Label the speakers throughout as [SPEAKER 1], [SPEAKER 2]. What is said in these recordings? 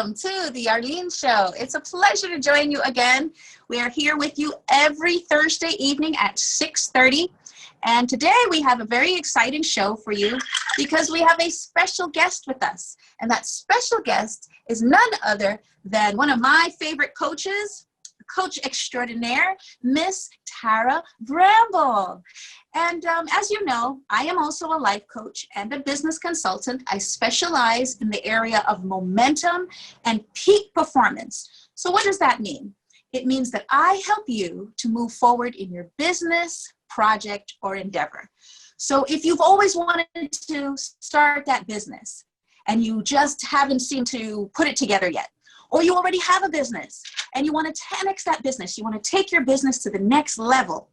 [SPEAKER 1] welcome to the Arlene Show. It's a pleasure to join you again. We are here with you every Thursday evening at 6:30. And today we have a very exciting show for you because we have a special guest with us. And that special guest is none other than one of my favorite coaches, coach extraordinaire, Miss Tara Bramble. And as you know, I am also a life coach and a business consultant. I specialize in the area of momentum and peak performance. So what does that mean? It means that I help you to move forward in your business, project, or endeavor. So if you've always wanted to start that business and you just haven't seemed to put it together yet, or you already have a business and you want to 10x that business, you want to take your business to the next level,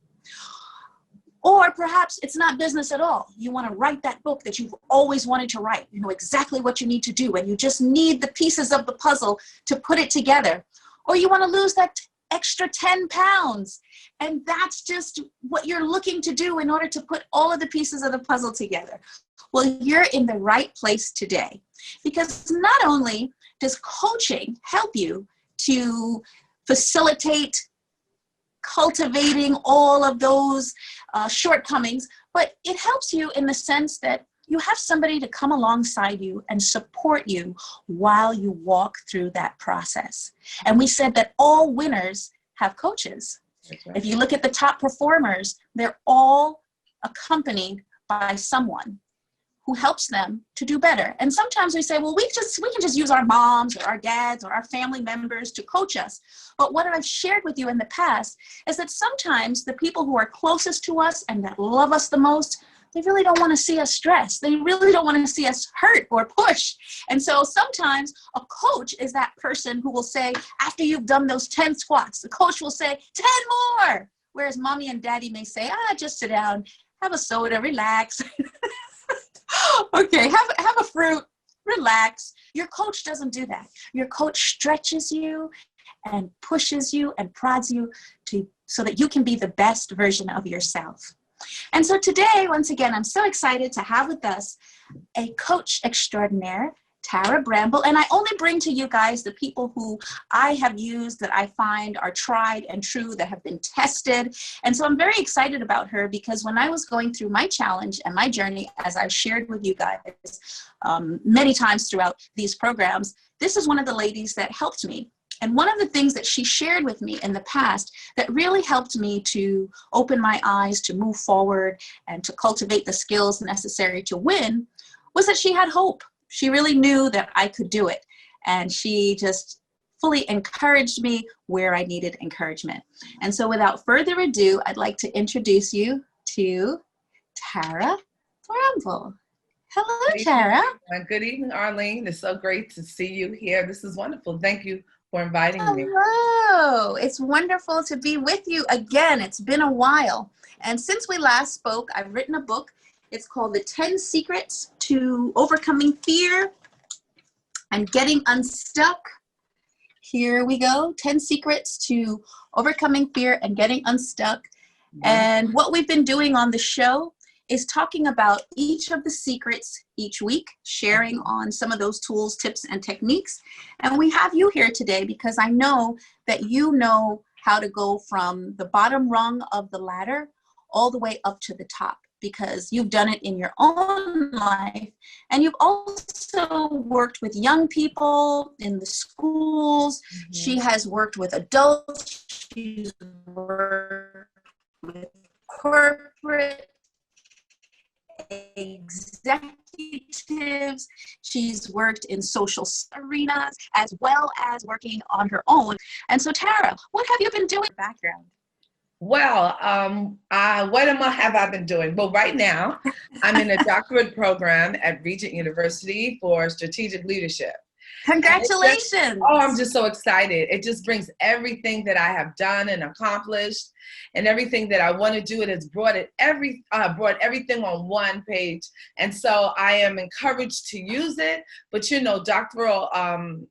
[SPEAKER 1] or perhaps it's not business at all. You want to write that book that you've always wanted to write. You know exactly what you need to do, and you just need the pieces of the puzzle to put it together. Or you want to lose that extra 10 pounds, and that's just what you're looking to do in order to put all of the pieces of the puzzle together. Well, you're in the right place today, because not only does coaching help you to facilitate cultivating all of those shortcomings, but it helps you in the sense that you have somebody to come alongside you and support you while you walk through that process. And we said that all winners have coaches. Right. If you look at the top performers, they're all accompanied by someone who helps them to do better. And sometimes we say, well, we can just use our moms or our dads or our family members to coach us. But what I've shared with you in the past is that sometimes the people who are closest to us and that love us the most, they really don't want to see us stressed. They really don't want to see us hurt or push. And so sometimes a coach is that person who will say, after you've done those 10 squats, the coach will say, 10 more. Whereas mommy and daddy may say, just sit down, have a soda, relax. Okay, have a fruit, relax. Your coach doesn't do that. Your coach stretches you and pushes you and prods you so that you can be the best version of yourself. And so today, once again, I'm so excited to have with us a coach extraordinaire, Tara Bramble. And I only bring to you guys the people who I have used that I find are tried and true, that have been tested. And so I'm very excited about her because when I was going through my challenge and my journey, as I've shared with you guys many times throughout these programs, this is one of the ladies that helped me. And one of the things that she shared with me in the past that really helped me to open my eyes, to move forward, and to cultivate the skills necessary to win was that she had hope. She really knew that I could do it. And she just fully encouraged me where I needed encouragement. And so without further ado, I'd like to introduce you to Tara Bramble. Hello, Tara.
[SPEAKER 2] Good evening, Arlene. It's so great to see you here. This is wonderful. Thank you for inviting me.
[SPEAKER 1] Hello. It's wonderful to be with you again. It's been a while. And since we last spoke, I've written a book. It's called The 10 Secrets to Overcoming Fear and Getting Unstuck. Here we go. 10 Secrets to Overcoming Fear and Getting Unstuck. And what we've been doing on the show is talking about each of the secrets each week, sharing on some of those tools, tips, and techniques. And we have you here today because I know that you know how to go from the bottom rung of the ladder all the way up to the top, because you've done it in your own life. And you've also worked with young people in the schools. Mm-hmm. She has worked with adults. She's worked with corporate executives. She's worked in social arenas as well as working on her own. And so, Tara, what have you been doing in the background?
[SPEAKER 2] Well, what have I been doing? Well, right now, I'm in a doctorate program at Regent University for strategic leadership.
[SPEAKER 1] Congratulations.
[SPEAKER 2] I'm just so excited. It just brings everything that I have done and accomplished and everything that I want to do. It has brought everything on one page. And so I am encouraged to use it. But, doctoral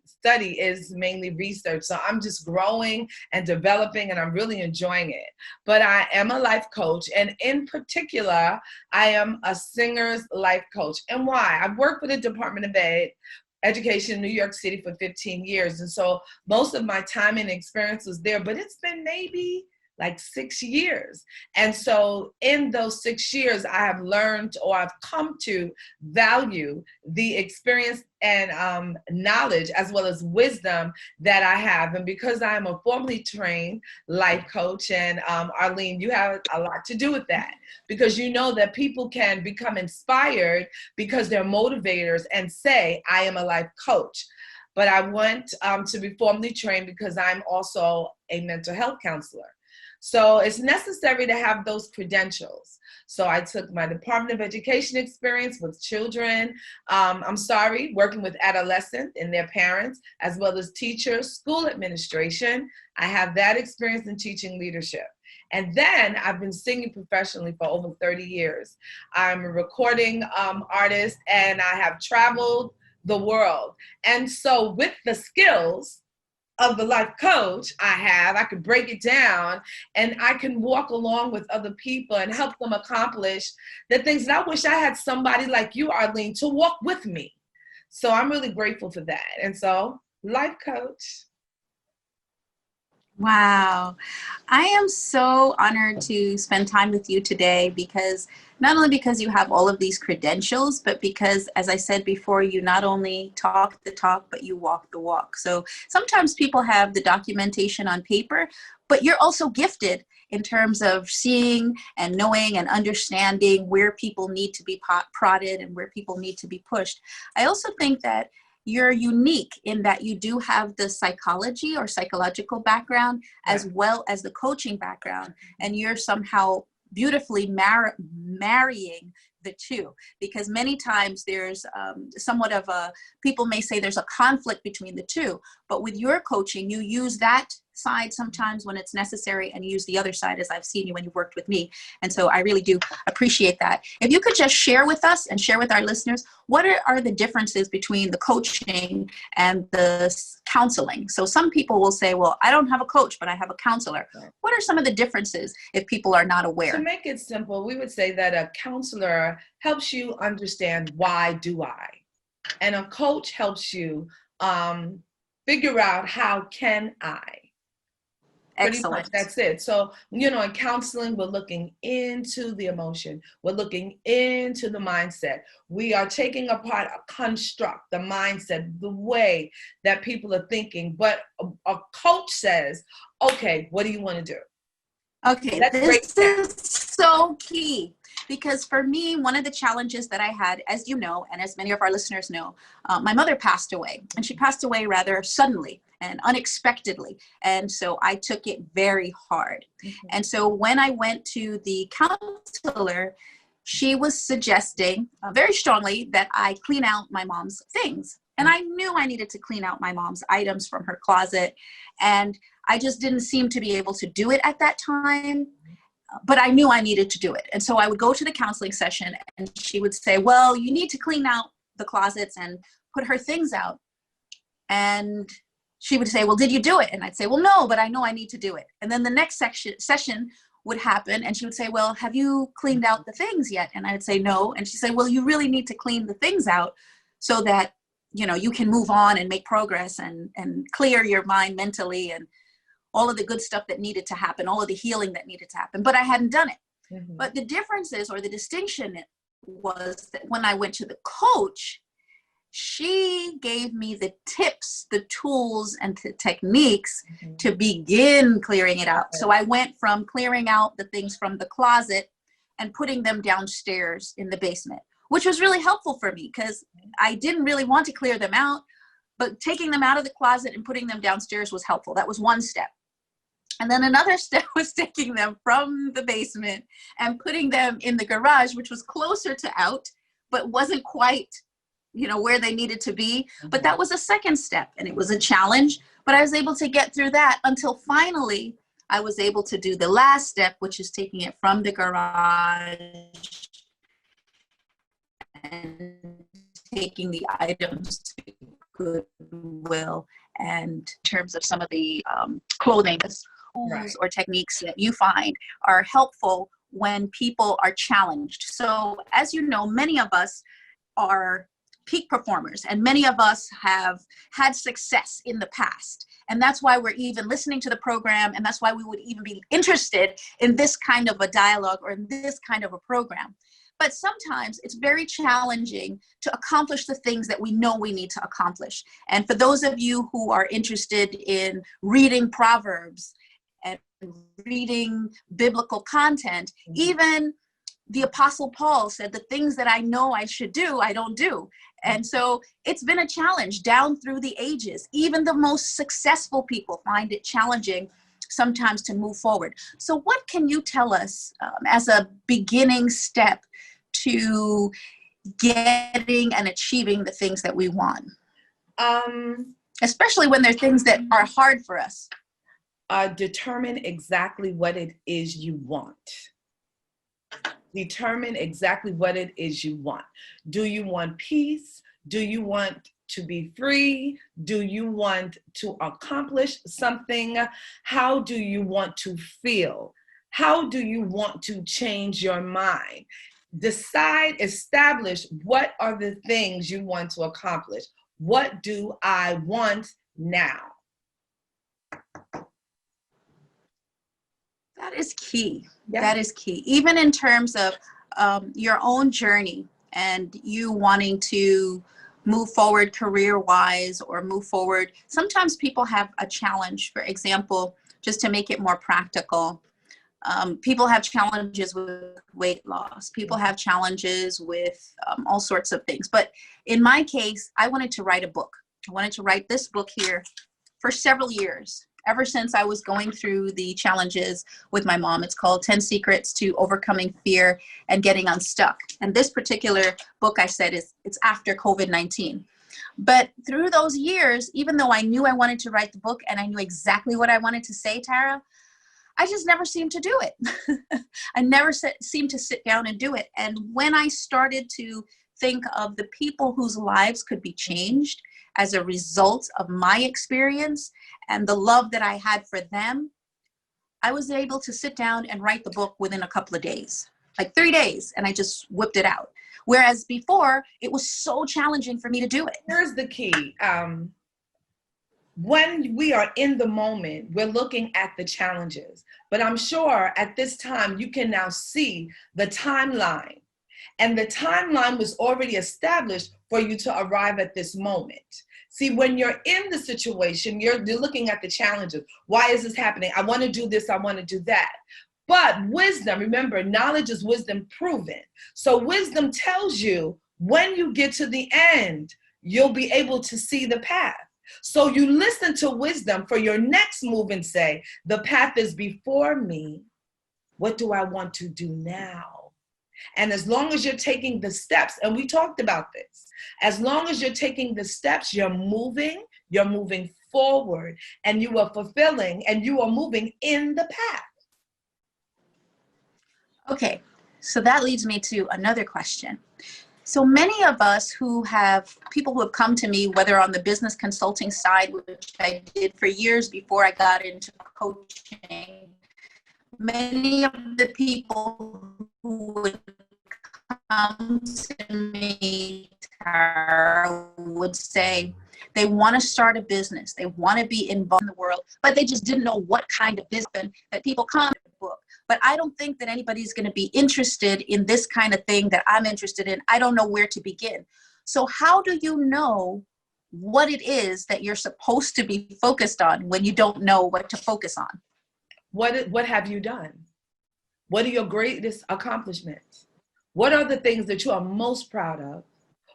[SPEAKER 2] study is mainly research. So I'm just growing and developing, and I'm really enjoying it. But I am a life coach. And in particular, I am a singer's life coach. And why? I've worked with the Department of Ed education in New York City for 15 years. And so most of my time and experience was there, but it's been maybe like 6 years. And so in those 6 years, I have learned, or I've come to value the experience and knowledge as well as wisdom that I have. And because I am a formally trained life coach, and Arlene, you have a lot to do with that, because you know that people can become inspired because they're motivators and say, I am a life coach. But I want to be formally trained because I'm also a mental health counselor. So it's necessary to have those credentials. So I took my Department of Education experience with children, working with adolescents and their parents, as well as teachers, school administration. I have that experience in teaching leadership. And then I've been singing professionally for over 30 years. I'm a recording artist, and I have traveled the world. And so with the skills of the life coach I could break it down, and I can walk along with other people and help them accomplish the things that I wish I had somebody like you, Arlene, to walk with me. So I'm really grateful for that. And so, life coach.
[SPEAKER 1] Wow. I am so honored to spend time with you today, because not only because you have all of these credentials, but because, as I said before, you not only talk the talk, but you walk the walk. So sometimes people have the documentation on paper, but you're also gifted in terms of seeing and knowing and understanding where people need to be prodded and where people need to be pushed. I also think that you're unique in that you do have the psychology or psychological background as well as the coaching background, and you're somehow beautifully marrying the two, because many times there's somewhat of a, people may say there's a conflict between the two, but with your coaching, you use that side sometimes when it's necessary and use the other side, as I've seen you when you've worked with me. And so I really do appreciate that. If you could just share with us and share with our listeners, what are the differences between the coaching and the counseling? So some people will say, well, I don't have a coach, but I have a counselor. What are some of the differences if people are not aware?
[SPEAKER 2] To make it simple, we would say that a counselor helps you understand, why do I? And a coach helps you figure out, how can I?
[SPEAKER 1] Excellent.
[SPEAKER 2] That's it. So, in counseling, we're looking into the emotion. We're looking into the mindset. We are taking apart a construct, the mindset, the way that people are thinking. But a coach says, okay, what do you want to do?
[SPEAKER 1] Okay, this is so key, because for me, one of the challenges that I had, as you know, and as many of our listeners know, my mother passed away, and she passed away rather suddenly and unexpectedly. And so I took it very hard. Mm-hmm. And so when I went to the counselor, she was suggesting very strongly that I clean out my mom's things. And I knew I needed to clean out my mom's items from her closet. And I just didn't seem to be able to do it at that time, but I knew I needed to do it. And so I would go to the counseling session, and she would say, well, you need to clean out the closets and put her things out. And she would say, well, did you do it? And I'd say, well, no, but I know I need to do it. And then the next session would happen, and she would say, well, have you cleaned out the things yet? And I'd say, no. And she'd say, well, you really need to clean the things out so that, you can move on and make progress and clear your mind mentally and all of the good stuff that needed to happen, all of the healing that needed to happen. But I hadn't done it. Mm-hmm. But the difference is, or the distinction was, that when I went to the coach, she gave me the tips, the tools, and the techniques mm-hmm. to begin clearing it out. Okay. So I went from clearing out the things from the closet and putting them downstairs in the basement, which was really helpful for me because I didn't really want to clear them out, but taking them out of the closet and putting them downstairs was helpful. That was one step. And then another step was taking them from the basement and putting them in the garage, which was closer to out, but wasn't quite, where they needed to be. Mm-hmm. But that was a second step, and it was a challenge, but I was able to get through that until finally I was able to do the last step, which is taking it from the garage and taking the items to Goodwill. And in terms of some of the clothing right. or techniques that you find are helpful when people are challenged. So as you know, many of us are peak performers, and many of us have had success in the past. And that's why we're even listening to the program, and that's why we would even be interested in this kind of a dialogue or in this kind of a program. But sometimes it's very challenging to accomplish the things that we know we need to accomplish. And for those of you who are interested in reading Proverbs and reading biblical content, even the Apostle Paul said, the things that I know I should do, I don't do. And so it's been a challenge down through the ages. Even the most successful people find it challenging sometimes to move forward. So what can you tell us as a beginning step to getting and achieving the things that we want? Especially when they're things that are hard for us.
[SPEAKER 2] Determine exactly what it is you want. Determine exactly what it is you want. Do you want peace? Do you want to be free? Do you want to accomplish something? How do you want to feel? How do you want to change your mind? Decide, establish what are the things you want to accomplish. What do I want now?
[SPEAKER 1] That is key.
[SPEAKER 2] Yeah.
[SPEAKER 1] That is key. Even in terms of your own journey and you wanting to move forward career-wise or move forward. Sometimes people have a challenge. For example, just to make it more practical, people have challenges with weight loss. People have challenges with all sorts of things. But in my case, I wanted to write a book. I wanted to write this book here for several years, ever since I was going through the challenges with my mom. It's called 10 Secrets to Overcoming Fear and Getting Unstuck. And this particular book, I said, it's after COVID-19. But through those years, even though I knew I wanted to write the book and I knew exactly what I wanted to say, Tara, I just never seemed to do it. I never seemed to sit down and do it. And when I started to think of the people whose lives could be changed as a result of my experience and the love that I had for them, I was able to sit down and write the book within a couple of days, like 3 days, and I just whipped it out. Whereas before, it was so challenging for me to do it.
[SPEAKER 2] Here's the key. When we are in the moment, we're looking at the challenges. But I'm sure at this time, you can now see the timeline. And the timeline was already established for you to arrive at this moment. See, when you're in the situation, you're looking at the challenges. Why is this happening? I want to do this. I want to do that. But wisdom, remember, knowledge is wisdom proven. So wisdom tells you when you get to the end, you'll be able to see the path. So you listen to wisdom for your next move and say, the path is before me. What do I want to do now? And as long as you're taking the steps, and we talked about this, as long as you're taking the steps, you're moving forward, and you are fulfilling, and you are moving in the path.
[SPEAKER 1] Okay, so that leads me to another question. So many of us people who have come to me, whether on the business consulting side, which I did for years before I got into coaching, many of the people who would come to me, Tara, would say they want to start a business, they want to be involved in the world, but they just didn't know what kind of business. That people come to the book, but I don't think that anybody's going to be interested in this kind of thing that I'm interested in. I don't know where to begin. So how do you know what it is that you're supposed to be focused on when you don't know what to focus on?
[SPEAKER 2] What have you done? What are your greatest accomplishments? What are the things that you are most proud of?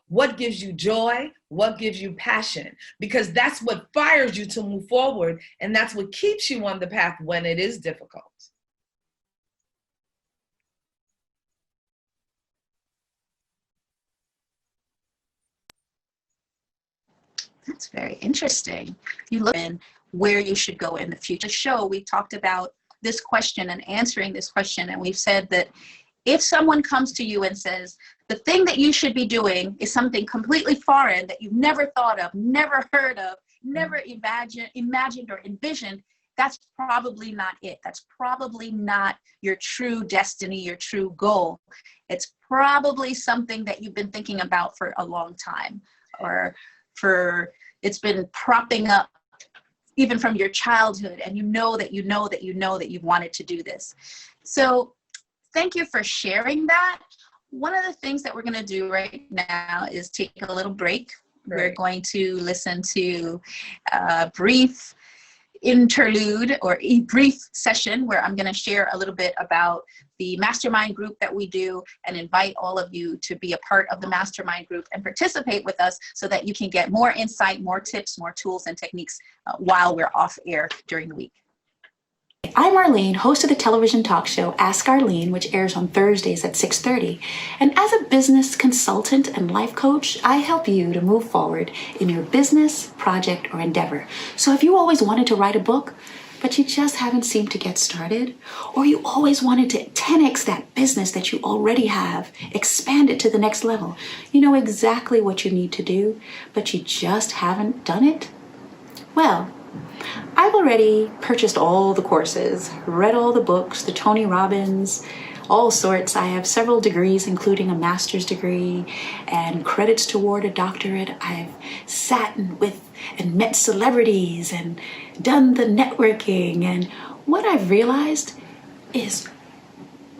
[SPEAKER 2] What gives you joy? What gives you passion? Because that's what fires you to move forward, and that's what keeps you on the path when it is difficult.
[SPEAKER 1] That's very interesting. You look in where you should go in the future. Show, we talked about this question and answering this question, and we've said that if someone comes to you and says, the thing that you should be doing is something completely foreign that you've never thought of, never heard of, never imagined or envisioned, that's probably not it. That's probably not your true destiny, your true goal. It's probably something that you've been thinking about for a long time, or it's been propping up even from your childhood, and you know that you've wanted to do this. So thank you for sharing that. One of the things that we're going to do right now is take a little break. Right. We're going to listen to a brief interlude or a brief session where I'm going to share a little bit about the mastermind group that we do and invite all of you to be a part of the mastermind group and participate with us so that you can get more insight, more tips, more tools and techniques while we're off air during the week.
[SPEAKER 3] I'm Arlene, host of the television talk show Ask Arlene, which airs on Thursdays at 6:30. And as a business consultant and life coach, I help you to move forward in your business, project, or endeavor. So if you always wanted to write a book, but you just haven't seemed to get started, or you always wanted to 10x that business that you already have, expand it to the next level, you know exactly what you need to do, but you just haven't done it? Well, I've already purchased all the courses, read all the books, the Tony Robbins, all sorts. I have several degrees, including a master's degree and credits toward a doctorate. I've sat with and met celebrities and done the networking. And what I've realized is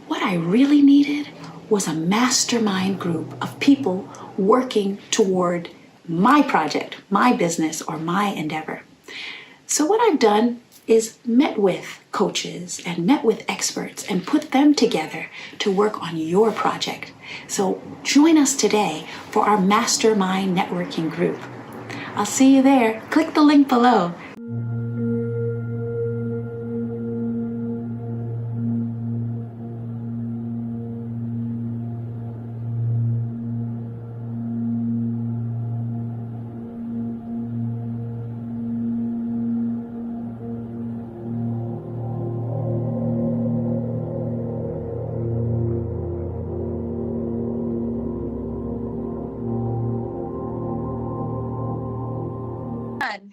[SPEAKER 3] what I really needed was a mastermind group of people working toward my project, my business, or my endeavor. So what I've done is met with coaches and met with experts and put them together to work on your project. So join us today for our Mastermind Networking Group. I'll see you there. Click the link below.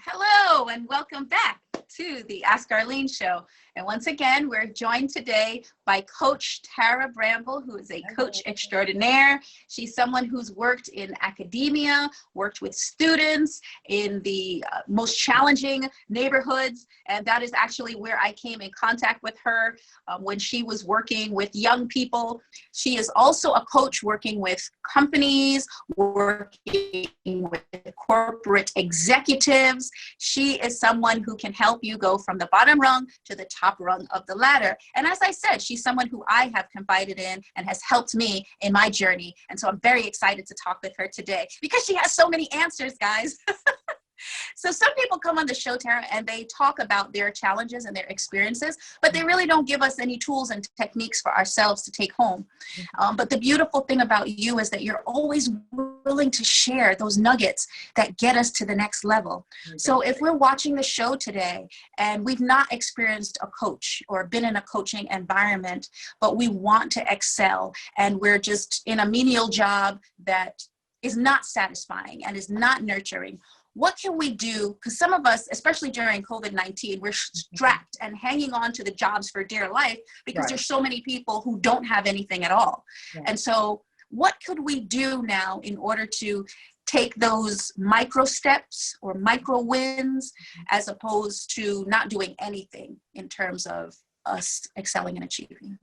[SPEAKER 1] Hello and welcome back to the Ask Arlene Show. And once again, we're joined today by Coach Tara Bramble, who is a coach extraordinaire. She's someone who's worked in academia, worked with students in the most challenging neighborhoods. And that is actually where I came in contact with her when she was working with young people. She is also a coach working with companies, working with corporate executives. She is someone who can help you go from the bottom rung to the top rung of the ladder. And as I said, she's someone who I have confided in and has helped me in my journey. And so I'm very excited to talk with her today because she has so many answers, guys. So some people come on the show, Tara, and they talk about their challenges and their experiences, but they really don't give us any tools and techniques for ourselves to take home. But the beautiful thing about you is that you're always willing to share those nuggets that get us to the next level. So if we're watching the show today and we've not experienced a coach or been in a coaching environment, but we want to excel and we're just in a menial job that is not satisfying and is not nurturing, what can we do? Because some of us, especially during COVID-19, we're strapped and hanging on to the jobs for dear life because there's so many people who don't have anything at all. And so what could we do now in order to take those micro steps or micro wins as opposed to not doing anything in terms of us excelling and achieving?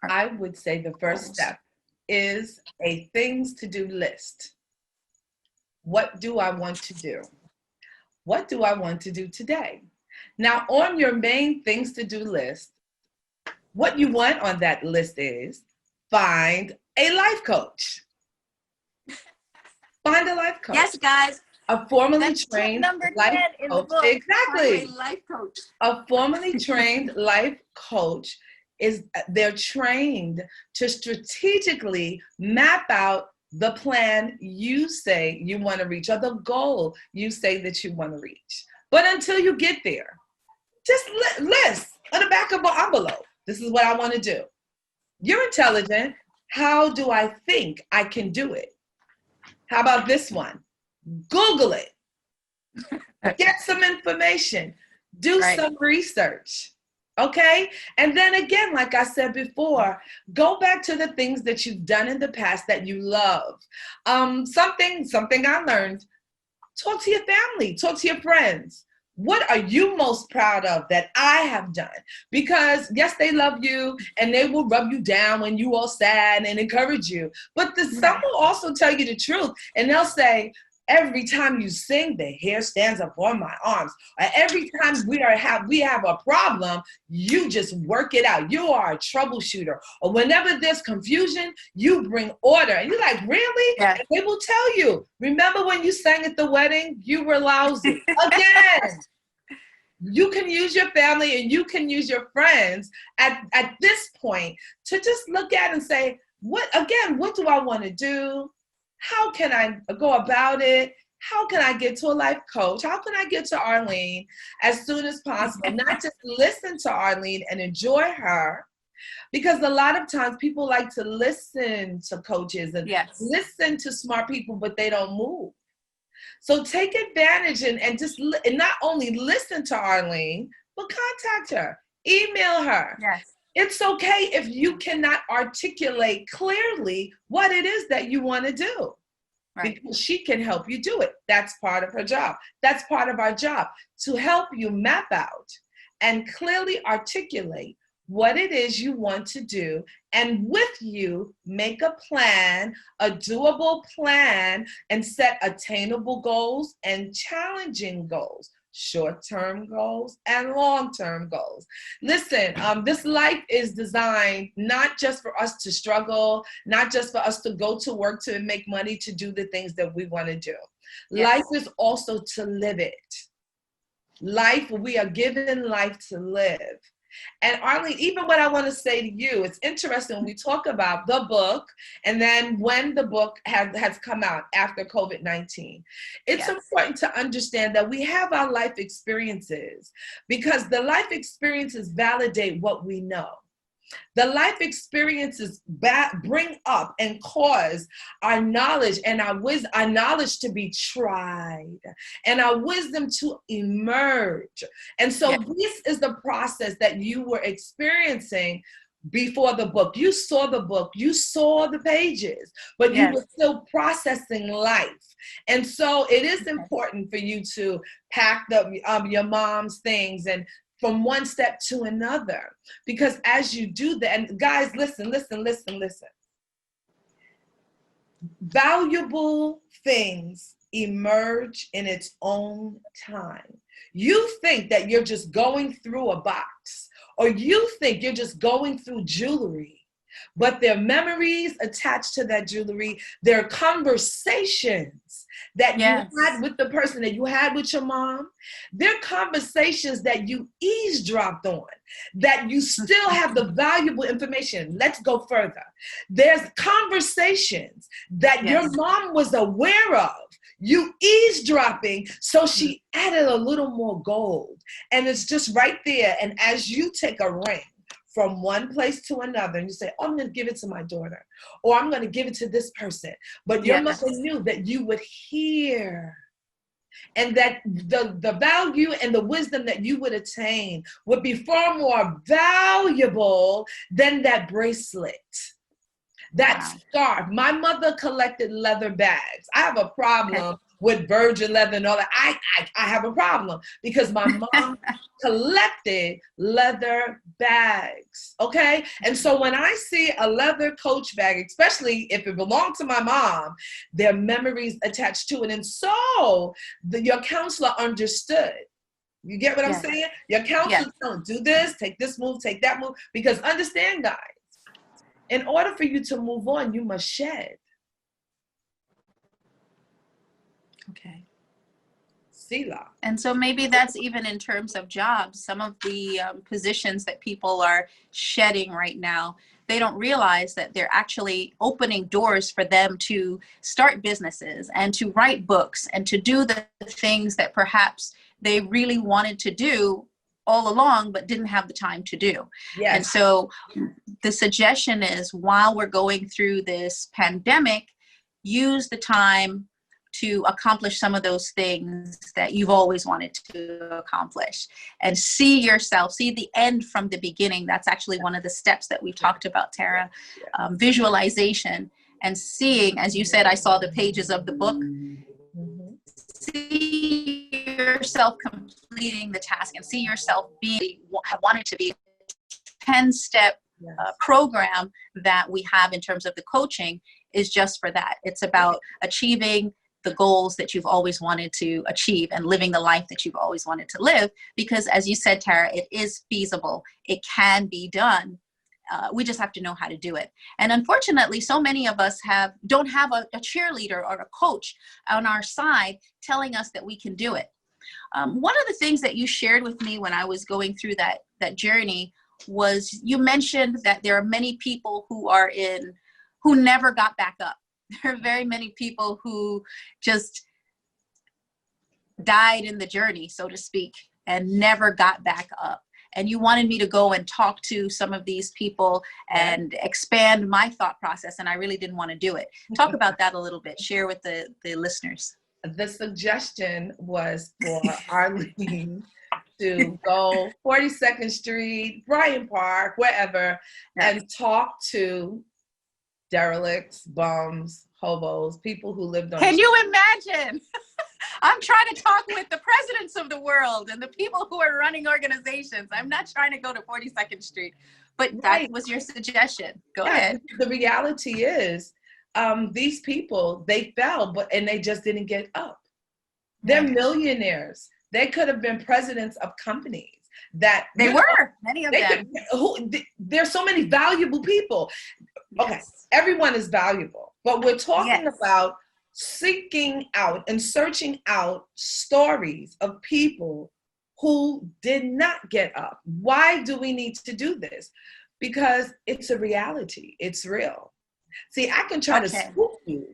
[SPEAKER 2] I would say the first step is a things to do list. What do I want to do? What do I want to do today? Now, on your main things to do list, what you want on that list is find a life coach. Find a life coach.
[SPEAKER 1] Yes, guys.
[SPEAKER 2] A formally trained life coach. Exactly.
[SPEAKER 1] Find a life coach.
[SPEAKER 2] A formally trained life coach they're trained to strategically map out the plan you say you want to reach or the goal you say that you want to reach. But until you get there, just list on the back of an envelope. This is what I want to do. You're intelligent. How do I think I can do it? How about this one? Google it. Get some information. Do some research. Okay. And then again, like I said before, go back to the things that you've done in the past that you love. Something I learned, talk to your family, talk to your friends. What are you most proud of that I have done? Because yes, they love you and they will rub you down when you all sad and encourage you. But some will also tell you the truth, and they'll say, every time you sing, the hair stands up on my arms. Or every time we have a problem, you just work it out. You are a troubleshooter. Or whenever there's confusion, you bring order. And you're like, really?
[SPEAKER 1] Yeah.
[SPEAKER 2] And they will tell you, remember when you sang at the wedding? You were lousy. Again. You can use your family and you can use your friends at this point to just look at and say, what do I want to do? How can I go about it? How can I get to a life coach? How can I get to Arlene as soon as possible? Not just listen to Arlene and enjoy her, because a lot of times people like to listen to coaches and listen to smart people, but they don't move. So take advantage and not only listen to Arlene, but contact her, email her.
[SPEAKER 1] Yes.
[SPEAKER 2] It's okay if you cannot articulate clearly what it is that you want to do. Right. Because she can help you do it. That's part of her job. That's part of our job, to help you map out and clearly articulate what it is you want to do, and with you make a plan, a doable plan, and set attainable goals and challenging goals. Short-term goals and long-term goals. Listen, this life is designed not just for us to struggle, not just for us to go to work to make money to do the things that we want to do. Yes. Life is also to live it. Life, we are given life to live. And Arlene, even what I want to say to you, it's interesting when we talk about the book and then when the book has come out after COVID-19. It's important to understand that we have our life experiences, because the life experiences validate what we know. The life experiences bring up and cause our knowledge and our knowledge to be tried and our wisdom to emerge. And so this is the process that you were experiencing before the book. You saw the book, you saw the pages, but you were still processing life. And so it is important for you to pack your mom's things and from one step to another, because as you do that, and guys, listen. Valuable things emerge in its own time. You think that you're just going through a box, or you think you're just going through jewelry, but there are memories attached to that jewelry. There are conversations that you had with the person that you had with your mom. There are conversations that you eavesdropped on, that you still have the valuable information. Let's go further. There's conversations that your mom was aware of, you eavesdropping, so she added a little more gold. And it's just right there. And as you take a ring from one place to another, and you say, oh, I'm going to give it to my daughter, or I'm going to give it to this person. But your mother knew that you would hear, and that the value and the wisdom that you would attain would be far more valuable than that bracelet, that scarf. My mother collected leather bags. I have a problem with virgin leather and all that. I have a problem because my mom collected leather bags, okay? And so when I see a leather Coach bag, especially if it belonged to my mom, there are memories attached to it. And so your counselor understood. You get what I'm saying? Your counselor don't do this, take this move, take that move, because understand, guys, in order for you to move on, you must shed.
[SPEAKER 1] Okay.
[SPEAKER 2] Selah.
[SPEAKER 1] And so maybe that's even in terms of jobs. Some of the positions that people are shedding right now, they don't realize that they're actually opening doors for them to start businesses and to write books and to do the things that perhaps they really wanted to do all along, but didn't have the time to do. Yes. And so the suggestion is, while we're going through this pandemic, use the time to accomplish some of those things that you've always wanted to accomplish, and see yourself, see the end from the beginning. That's actually one of the steps that we've talked about, Tara. Visualization and seeing, as you said, I saw the pages of the book. See yourself completing the task and see yourself being, wanted to be 10-step program that we have in terms of the coaching is just for that. It's about achieving the goals that you've always wanted to achieve and living the life that you've always wanted to live. Because as you said, Tara, it is feasible. It can be done. We just have to know how to do it. And unfortunately, so many of us don't have a cheerleader or a coach on our side telling us that we can do it. One of the things that you shared with me when I was going through that journey was you mentioned that there are many people who never got back up. There are very many people who just died in the journey, so to speak, and never got back up. And you wanted me to go and talk to some of these people and expand my thought process, and I really didn't want to do it. Talk about that a little bit. Share with the listeners.
[SPEAKER 2] The suggestion was for Arlene to go 42nd Street, Bryant Park, wherever, and talk to derelicts, bums, hobos, people who lived on.
[SPEAKER 1] Can you imagine? I'm trying to talk with the presidents of the world and the people who are running organizations. I'm not trying to go to 42nd Street, but that was your suggestion. Go ahead.
[SPEAKER 2] The reality is, these people, they fell, and they just didn't get up. They're millionaires. They could have been presidents of companies. That
[SPEAKER 1] they were, many of them.
[SPEAKER 2] There's so many valuable people. Okay, everyone is valuable, but we're talking about seeking out and searching out stories of people who did not get up. Why do we need to do this? Because it's a reality. It's real. See, I can try to spook you.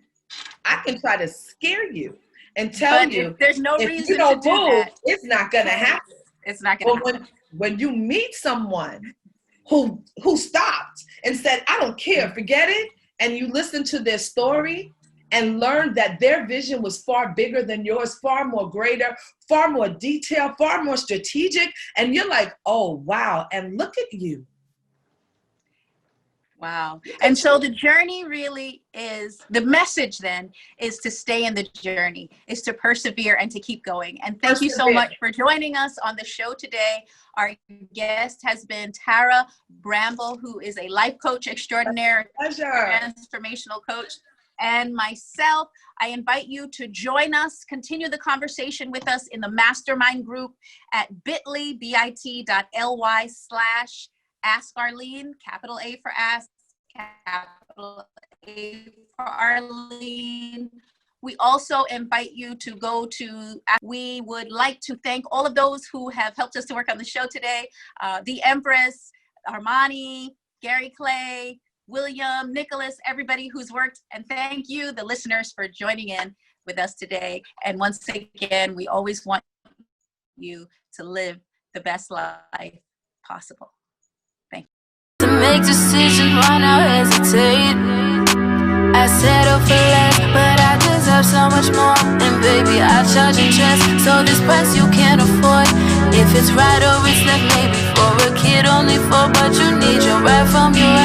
[SPEAKER 2] I can try to scare you and tell you
[SPEAKER 1] there's no reason
[SPEAKER 2] you don't
[SPEAKER 1] to do
[SPEAKER 2] move,
[SPEAKER 1] that.
[SPEAKER 2] it's not going to happen.
[SPEAKER 1] It's not going to happen.
[SPEAKER 2] When you meet someone who stopped and said, I don't care, forget it, and you listen to their story and learn that their vision was far bigger than yours, far more greater, far more detailed, far more strategic, and you're like, oh, wow, and look at you.
[SPEAKER 1] Wow. And so the journey really is, the message then is to stay in the journey, is to persevere and to keep going. And thank you so much for joining us on the show today. Our guest has been Tara Bramble, who is a life coach extraordinaire, transformational coach. And myself, I invite you to join us, continue the conversation with us in the Mastermind group at bit.ly/Ask Arlene, capital A for Ask, capital A for Arlene. We also invite you to go to, we would like to thank all of those who have helped us to work on the show today. The Empress, Armani, Gary Clay, William, Nicholas, everybody who's worked. And thank you, the listeners, for joining in with us today. And once again, we always want you to live the best life possible.
[SPEAKER 4] To make decisions, why now hesitate? I settle for less, but I deserve so much more. And baby, I charge interest, so this price you can't afford. If it's right or it's left, maybe for a kid only 4, but you need your right from your